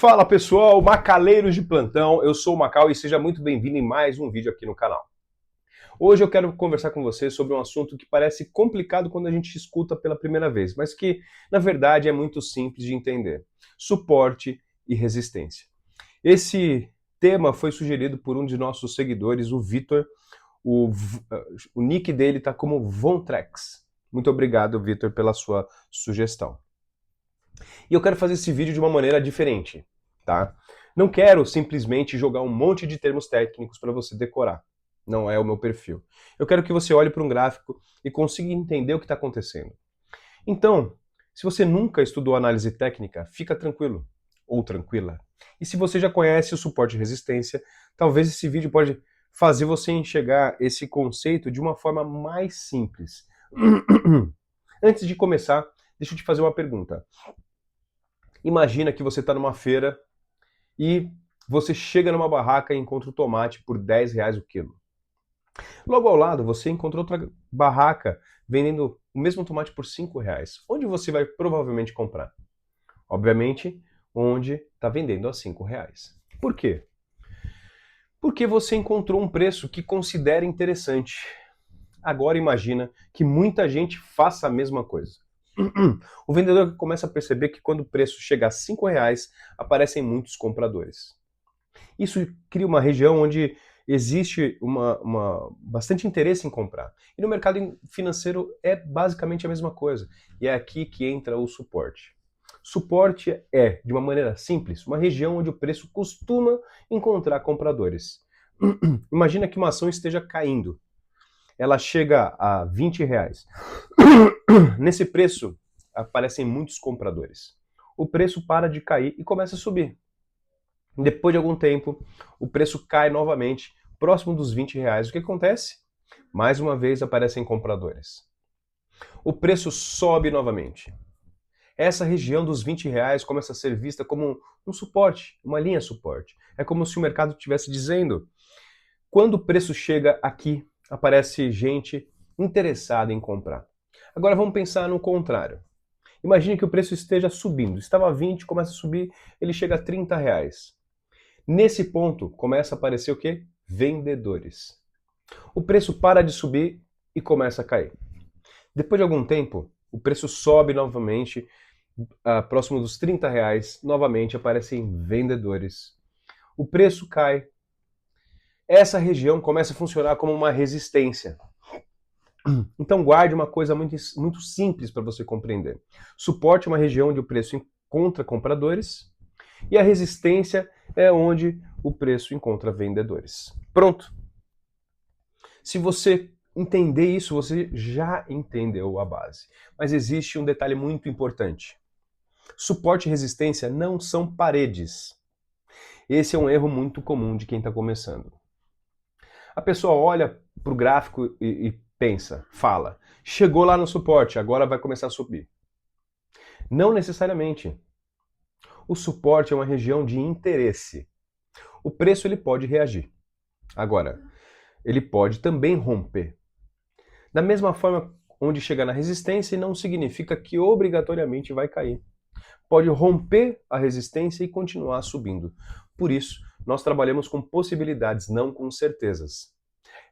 Fala pessoal, macaleiros de plantão, eu sou o Macau e seja muito bem-vindo em mais um vídeo aqui no canal. Hoje eu quero conversar com você sobre um assunto que parece complicado quando a gente escuta pela primeira vez, mas que na verdade é muito simples de entender: suporte e resistência. Esse tema foi sugerido por um de nossos seguidores, o Vitor. O nick dele está como Vontrex. Muito obrigado, Vitor, pela sua sugestão. E eu quero fazer esse vídeo de uma maneira diferente, tá? Não quero simplesmente jogar um monte de termos técnicos para você decorar. Não é o meu perfil. Eu quero que você olhe para um gráfico e consiga entender o que está acontecendo. Então, se você nunca estudou análise técnica, fica tranquilo ou tranquila. E se você já conhece o suporte e resistência, talvez esse vídeo pode fazer você enxergar esse conceito de uma forma mais simples. Antes de começar, deixa eu te fazer uma pergunta. Imagina que você está numa feira e você chega numa barraca e encontra o tomate por R$ 10 o quilo. Logo ao lado, você encontra outra barraca vendendo o mesmo tomate por R$ 5. Onde você vai provavelmente comprar? Obviamente, onde está vendendo a R$ 5. Por quê? Porque você encontrou um preço que considera interessante. Agora imagina que muita gente faça a mesma coisa. O vendedor começa a perceber que quando o preço chega a R$ 5, aparecem muitos compradores. Isso cria uma região onde existe bastante interesse em comprar. E no mercado financeiro é basicamente a mesma coisa. E é aqui que entra o suporte. Suporte é, de uma maneira simples, uma região onde o preço costuma encontrar compradores. Imagina que uma ação esteja caindo. Ela chega a R$ 20. Nesse preço, aparecem muitos compradores. O preço para de cair e começa a subir. Depois de algum tempo, o preço cai novamente, próximo dos R$ 20. O que acontece? Mais uma vez aparecem compradores. O preço sobe novamente. Essa região dos R$ 20 começa a ser vista como um suporte, uma linha suporte. É como se o mercado estivesse dizendo: quando o preço chega aqui, aparece gente interessada em comprar. Agora vamos pensar no contrário. Imagine que o preço esteja subindo. Estava a 20, começa a subir, ele chega a R$ 30. Nesse ponto, começa a aparecer o quê? Vendedores. O preço para de subir e começa a cair. Depois de algum tempo, o preço sobe novamente, próximo dos R$ 30, novamente aparecem vendedores. O preço cai. Essa região começa a funcionar como uma resistência. Então guarde uma coisa muito simples para você compreender. Suporte é uma região onde o preço encontra compradores e a resistência é onde o preço encontra vendedores. Pronto. Se você entender isso, você já entendeu a base. Mas existe um detalhe muito importante. Suporte e resistência não são paredes. Esse é um erro muito comum de quem está começando. A pessoa olha para o gráfico e pensa, fala, chegou lá no suporte, agora vai começar a subir. Não necessariamente. O suporte é uma região de interesse. O preço ele pode reagir. Agora, ele pode também romper. Da mesma forma, onde chega na resistência não significa que obrigatoriamente vai cair. Pode romper a resistência e continuar subindo. Por isso, nós trabalhamos com possibilidades, não com certezas.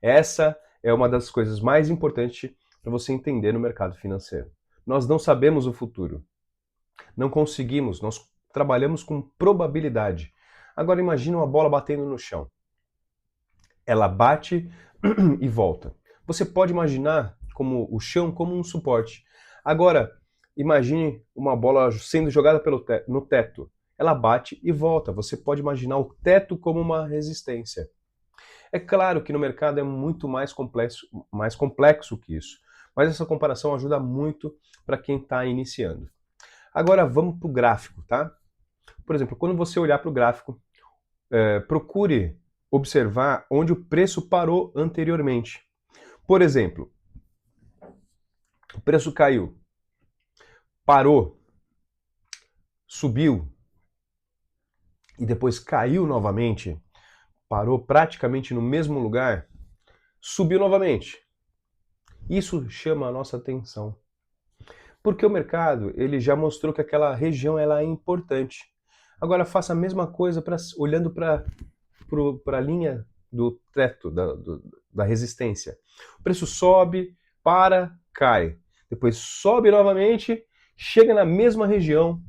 Essa é uma das coisas mais importantes para você entender no mercado financeiro. Nós não sabemos o futuro. Não conseguimos, nós trabalhamos com probabilidade. Agora imagine uma bola batendo no chão. Ela bate e volta. Você pode imaginar como o chão como um suporte. Agora, imagine uma bola sendo jogada no teto. Ela bate e volta. Você pode imaginar o teto como uma resistência. É claro que no mercado é muito mais complexo que isso, mas essa comparação ajuda muito para quem está iniciando. Agora vamos para o gráfico, tá? Por exemplo, quando você olhar para o gráfico, procure observar onde o preço parou anteriormente. Por exemplo, o preço caiu, parou, subiu e depois caiu novamente, parou praticamente no mesmo lugar, subiu novamente. Isso chama a nossa atenção. Porque o mercado ele já mostrou que aquela região ela é importante. Agora faça a mesma coisa olhando para a linha do teto, da resistência. O preço sobe, cai. Depois sobe novamente, chega na mesma região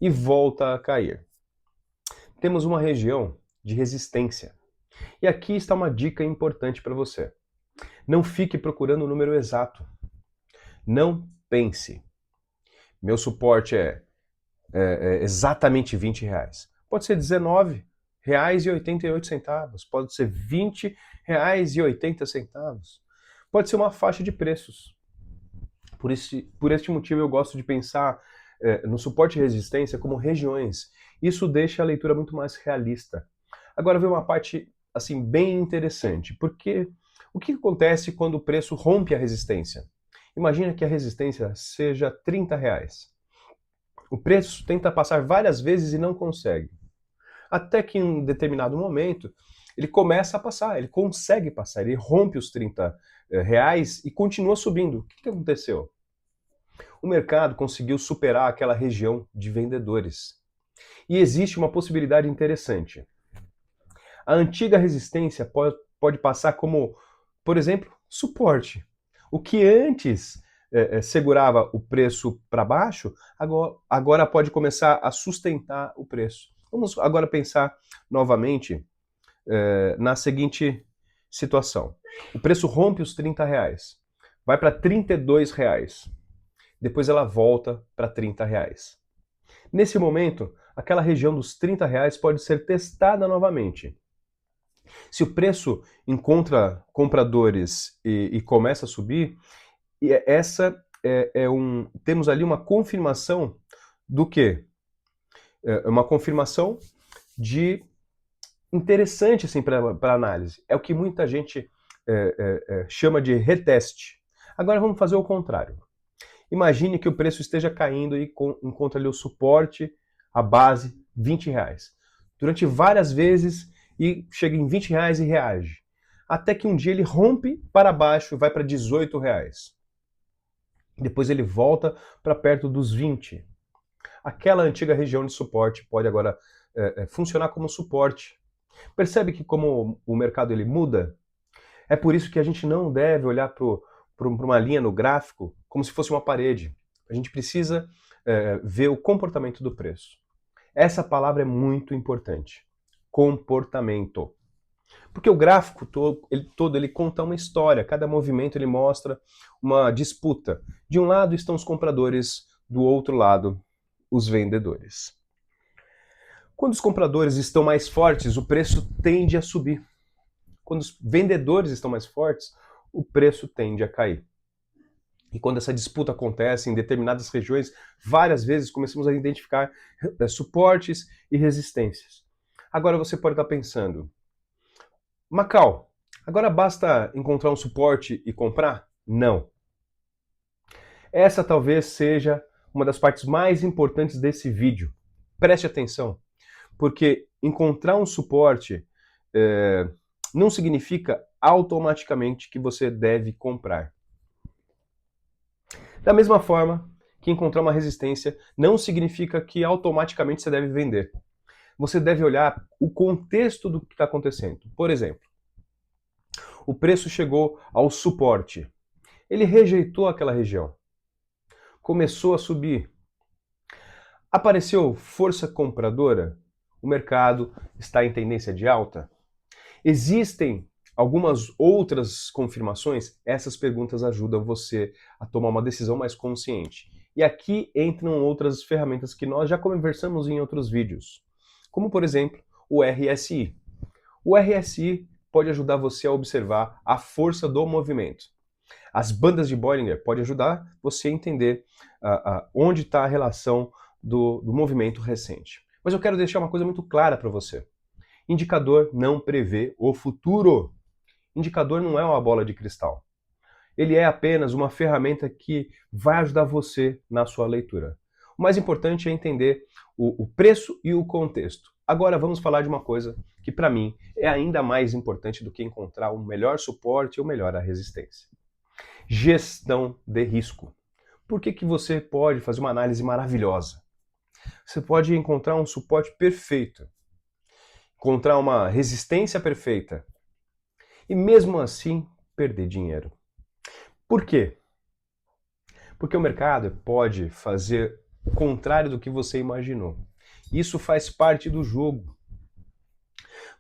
e volta a cair. Temos uma região de resistência. E aqui está uma dica importante para você. Não fique procurando o número exato. Não pense. Meu suporte é exatamente R$ 20. Pode ser R$ 19,88. Pode ser R$ 20,80. Pode ser uma faixa de preços. Por este motivo eu gosto de pensar no suporte e resistência como regiões. Isso deixa a leitura muito mais realista. Agora vem uma parte assim bem interessante, porque o que acontece quando o preço rompe a resistência? Imagina que a resistência seja R$ 30. O preço tenta passar várias vezes e não consegue. Até que em um determinado momento ele começa a passar, ele consegue passar, ele rompe os R$ 30 e continua subindo. O que aconteceu? O mercado conseguiu superar aquela região de vendedores. E existe uma possibilidade interessante. A antiga resistência pode passar como, por exemplo, suporte. O que antes segurava o preço para baixo, agora pode começar a sustentar o preço. Vamos agora pensar novamente na seguinte situação. O preço rompe os R$ 30, vai para R$ 32. Depois ela volta para R$ 30. Nesse momento, aquela região dos R$ 30 pode ser testada novamente. Se o preço encontra compradores e começa a subir, temos ali uma confirmação do quê? Uma confirmação de interessante assim, para análise. É o que muita gente chama de reteste. Agora vamos fazer o contrário. Imagine que o preço esteja caindo e encontra ali o suporte, a base, R$ 20. Durante várias vezes e chega em R$ 20 e reage. Até que um dia ele rompe para baixo e vai para R$ 18. Depois ele volta para perto dos 20. Aquela antiga região de suporte pode agora funcionar como suporte. Percebe que como o mercado ele muda? É por isso que a gente não deve olhar para uma linha no gráfico como se fosse uma parede. A gente precisa ver o comportamento do preço. Essa palavra é muito importante. Comportamento. Porque o gráfico todo ele conta uma história. Cada movimento ele mostra uma disputa. De um lado estão os compradores, do outro lado os vendedores. Quando os compradores estão mais fortes, o preço tende a subir. Quando os vendedores estão mais fortes, o preço tende a cair. E quando essa disputa acontece em determinadas regiões, várias vezes começamos a identificar suportes e resistências. Agora você pode estar pensando, Macau, agora basta encontrar um suporte e comprar? Não. Essa talvez seja uma das partes mais importantes desse vídeo. Preste atenção, porque encontrar um suporte não significa automaticamente que você deve comprar. Da mesma forma que encontrar uma resistência não significa que automaticamente você deve vender. Você deve olhar o contexto do que está acontecendo. Por exemplo, o preço chegou ao suporte. Ele rejeitou aquela região. Começou a subir. Apareceu força compradora? O mercado está em tendência de alta? Existem algumas outras confirmações? Essas perguntas ajudam você a tomar uma decisão mais consciente. E aqui entram outras ferramentas que nós já conversamos em outros vídeos, como por exemplo o RSI. O RSI pode ajudar você a observar a força do movimento. As bandas de Bollinger podem ajudar você a entender onde está a relação do movimento recente. Mas eu quero deixar uma coisa muito clara para você. Indicador não prevê o futuro. Indicador não é uma bola de cristal. Ele é apenas uma ferramenta que vai ajudar você na sua leitura. O mais importante é entender o preço e o contexto. Agora vamos falar de uma coisa que para mim é ainda mais importante do que encontrar o melhor suporte ou melhor a resistência. Gestão de risco. Por que você pode fazer uma análise maravilhosa? Você pode encontrar um suporte perfeito, encontrar uma resistência perfeita e mesmo assim perder dinheiro. Por quê? Porque o mercado pode fazer o contrário do que você imaginou. Isso faz parte do jogo.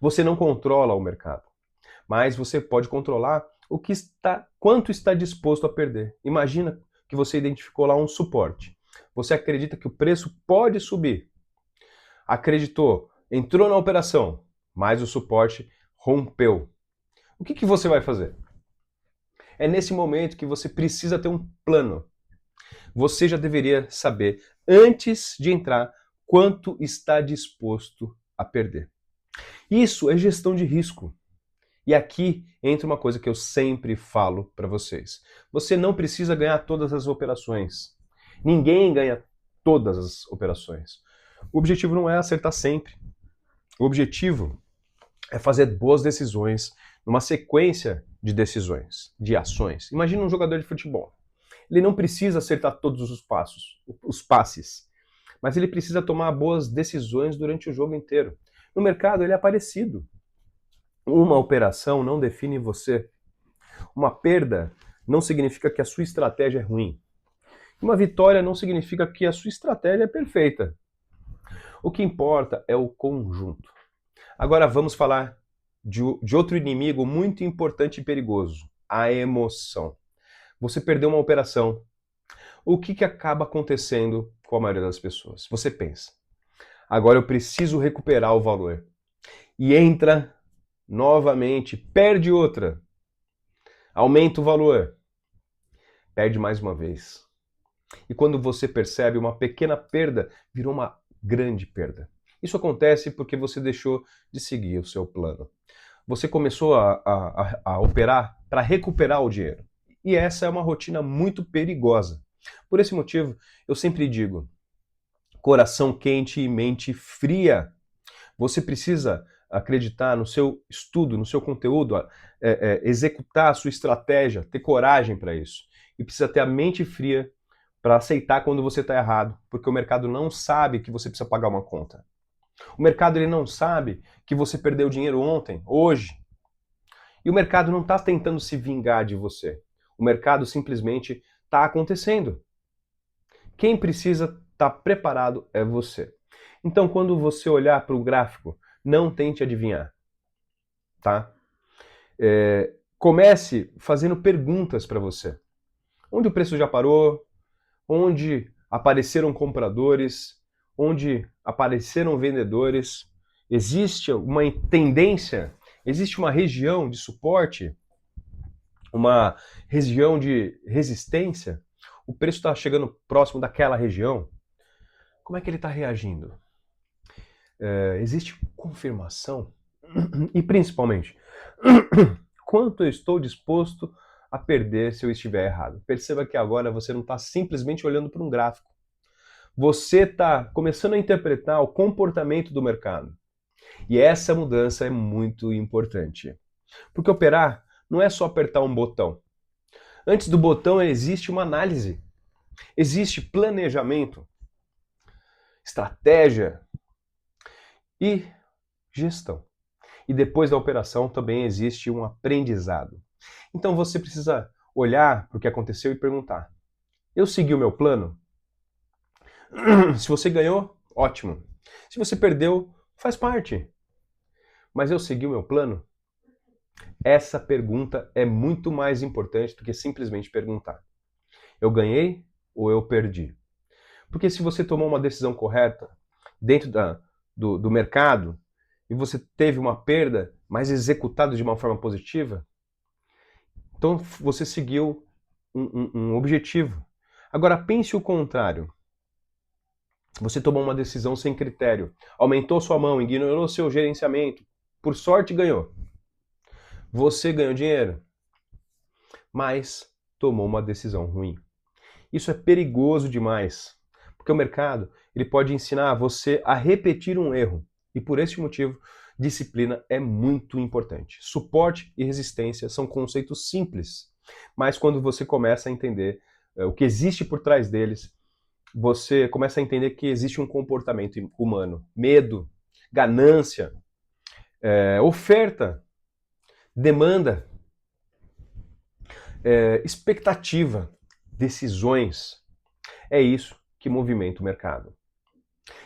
Você não controla o mercado, mas você pode controlar quanto está disposto a perder. Imagina que você identificou lá um suporte. Você acredita que o preço pode subir. Acreditou, entrou na operação, mas o suporte rompeu. O que você vai fazer? É nesse momento que você precisa ter um plano. Você já deveria saber, antes de entrar, quanto está disposto a perder. Isso é gestão de risco. E aqui entra uma coisa que eu sempre falo para vocês. Você não precisa ganhar todas as operações. Ninguém ganha todas as operações. O objetivo não é acertar sempre. O objetivo é fazer boas decisões numa sequência de decisões, de ações. Imagina um jogador de futebol. Ele não precisa acertar todos os passes, mas ele precisa tomar boas decisões durante o jogo inteiro. No mercado ele é parecido. Uma operação não define você. Uma perda não significa que a sua estratégia é ruim. Uma vitória não significa que a sua estratégia é perfeita. O que importa é o conjunto. Agora vamos falar de outro inimigo muito importante e perigoso: a emoção. Você perdeu uma operação. O que acaba acontecendo com a maioria das pessoas? Você pensa, agora eu preciso recuperar o valor. E entra novamente, perde outra. Aumenta o valor. Perde mais uma vez. E quando você percebe, uma pequena perda virou uma grande perda. Isso acontece porque você deixou de seguir o seu plano. Você começou a operar para recuperar o dinheiro. E essa é uma rotina muito perigosa. Por esse motivo, eu sempre digo, coração quente e mente fria. Você precisa acreditar no seu estudo, no seu conteúdo, executar a sua estratégia, ter coragem para isso. E precisa ter a mente fria para aceitar quando você está errado, porque o mercado não sabe que você precisa pagar uma conta. O mercado ele não sabe que você perdeu dinheiro ontem, hoje. E o mercado não está tentando se vingar de você. O mercado simplesmente está acontecendo. Quem precisa estar preparado é você. Então, quando você olhar para o gráfico, não tente adivinhar, tá? Comece fazendo perguntas para você. Onde o preço já parou? Onde apareceram compradores? Onde apareceram vendedores? Existe uma tendência? Existe uma região de suporte? Uma região de resistência? O preço está chegando próximo daquela região? Como é que ele está reagindo? Existe confirmação? E principalmente, quanto eu estou disposto a perder se eu estiver errado? Perceba que agora você não está simplesmente olhando para um gráfico. Você está começando a interpretar o comportamento do mercado. E essa mudança é muito importante. Porque operar não é só apertar um botão. Antes do botão existe uma análise, existe planejamento, estratégia e gestão. E depois da operação também existe um aprendizado. Então você precisa olhar para o que aconteceu e perguntar: eu segui o meu plano? Se você ganhou, ótimo. Se você perdeu, faz parte. Mas eu segui o meu plano? Essa pergunta é muito mais importante do que simplesmente perguntar: eu ganhei ou eu perdi? Porque se você tomou uma decisão correta dentro do mercado e você teve uma perda, mas executada de uma forma positiva, então você seguiu um objetivo. Agora pense o contrário. Você tomou uma decisão sem critério, aumentou sua mão, ignorou seu gerenciamento, por sorte ganhou. Você ganhou dinheiro, mas tomou uma decisão ruim. Isso é perigoso demais, porque o mercado ele pode ensinar você a repetir um erro. E por esse motivo, disciplina é muito importante. Suporte e resistência são conceitos simples, mas quando você começa a entender o que existe por trás deles, você começa a entender que existe um comportamento humano. Medo, ganância, oferta, demanda, expectativa, decisões. É isso que movimenta o mercado.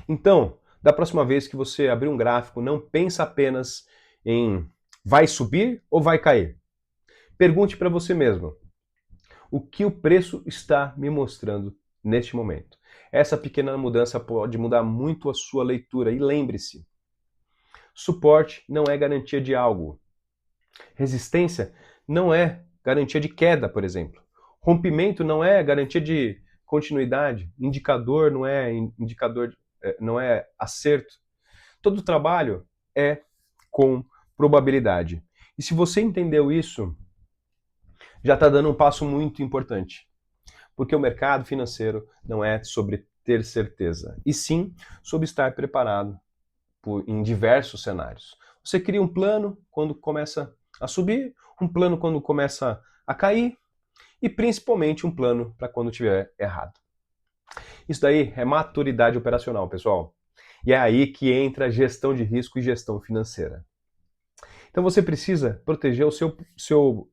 Então, da próxima vez que você abrir um gráfico, não pensa apenas em vai subir ou vai cair. Pergunte para você mesmo, o que o preço está me mostrando neste momento? Essa pequena mudança pode mudar muito a sua leitura. E lembre-se, suporte não é garantia de algo. Resistência não é garantia de queda, por exemplo. Rompimento não é garantia de continuidade. Indicador não é indicador, não é acerto. Todo trabalho é com probabilidade. E se você entendeu isso, já está dando um passo muito importante. Porque o mercado financeiro não é sobre ter certeza, e sim sobre estar preparado em diversos cenários. Você cria um plano quando começa a subir, um plano quando começa a cair, e principalmente um plano para quando estiver errado. Isso daí é maturidade operacional, pessoal. E é aí que entra a gestão de risco e gestão financeira. Então você precisa proteger o seu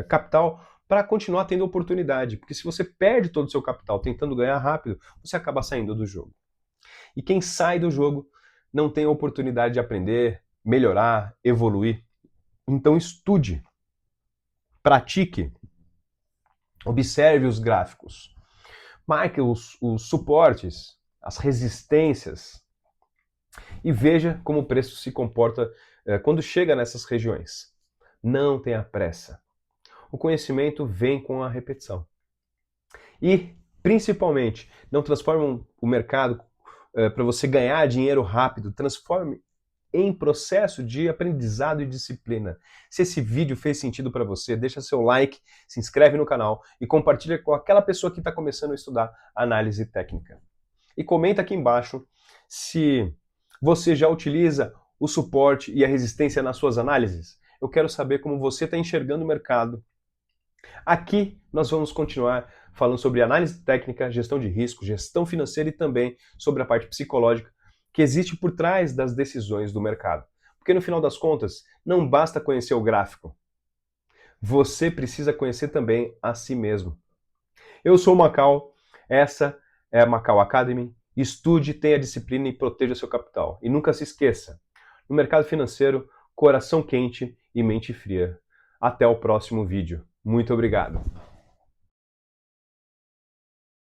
capital para continuar tendo oportunidade. Porque se você perde todo o seu capital tentando ganhar rápido, você acaba saindo do jogo. E quem sai do jogo não tem a oportunidade de aprender, melhorar, evoluir. Então estude, pratique, observe os gráficos, marque os suportes, as resistências e veja como o preço se comporta quando chega nessas regiões. Não tenha pressa. O conhecimento vem com a repetição. E, principalmente, não transforme o mercado para você ganhar dinheiro rápido. Transforme em processo de aprendizado e disciplina. Se esse vídeo fez sentido para você, deixa seu like, se inscreve no canal e compartilha com aquela pessoa que está começando a estudar análise técnica. E comenta aqui embaixo se você já utiliza o suporte e a resistência nas suas análises. Eu quero saber como você está enxergando o mercado. Aqui nós vamos continuar falando sobre análise técnica, gestão de risco, gestão financeira e também sobre a parte psicológica que existe por trás das decisões do mercado. Porque no final das contas, não basta conhecer o gráfico. Você precisa conhecer também a si mesmo. Eu sou o Macau, essa é a Macau Academy. Estude, tenha disciplina e proteja seu capital. E nunca se esqueça, no mercado financeiro, coração quente e mente fria. Até o próximo vídeo. Muito obrigado.